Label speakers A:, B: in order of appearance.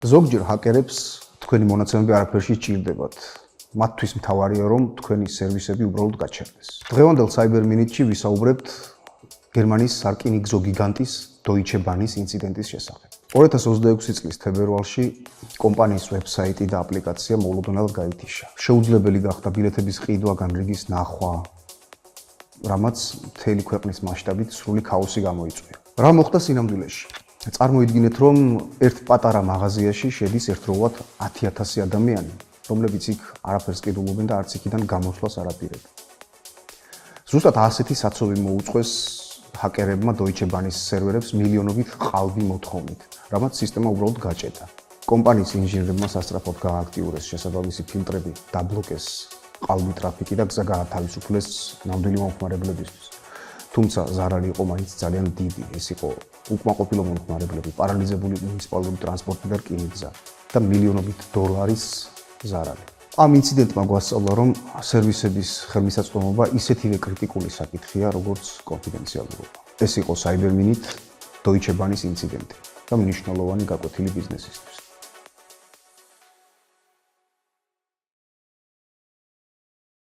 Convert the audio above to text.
A: ზოგჯერ ჰაკერებს თქვენი მონაცემები არაფერში სჭირდებათ. მათთვის მთავარია რომ თქვენი სერვისები უბრალოდ გაჩერდეს. დღევანდელ Cyber Minute-ში ვისაუბრებთ გერმანიის სარკინიგზო გიგანტის Deutsche Bahn-ის ინციდენტის შესახებ. 2026 წლის თებერვალში კომპანიის ვებსაიტი და აპლიკაცია მოულოდნელად გაითიშა. შეუძლებელი გახდა ბილეთების ყიდვაგან რიგის ნახვა, რამაც მთელი ქვეყნის მასშტაბით სრული ქაოსი გამოიწვია. რა მოხდა სინამდვილეში? წარმოიდგინეთ, რომ ერთ პატარა მაღაზიაში შედის ერთდროულად 10,000 ადამიანი, რომლებიც იქ არაფერს ყიდულობენ და არც იქიდან გამოსვლას არ აპირებენ. ზუსტად ასეთი საცოვი მოუწყვეს ჰაკერებმა Deutsche Bahn-ის სერვერებს მილიონობით ყალბი მოთხოვნით, რამაც სისტემა უბრალოდ გაჭედა. კომპანიის ინჟინერებმა სასწრაფოდ გააქტიურეს შესაბამისი ფილტრები, დაბლოკეს ყალბი ტრაფიკი და გზა გაათავისუფლეს ნამდვილი მომხმარებლებისთვის. თუმცა ზარალი იყო მაინც ძალიან დიდი. ეს იყო უკმაყოფილო მომხმარებლები, პარალიზებული მუნიციპალური ტრანსპორტი და რკინიგზა და მილიონობით დოლარის ზარალი. ამ ინციდენტმა გვასწავლა, რომ სერვისების ხელმისაწვდომობა ისეთივე კრიტიკული საკითხია, როგორც კონფიდენციალურობა. ეს იყო Cyber Minute Deutsche Bahn-ის ინციდენტი და მნიშვნელოვანი გაკვეთილი ბიზნესისთვის.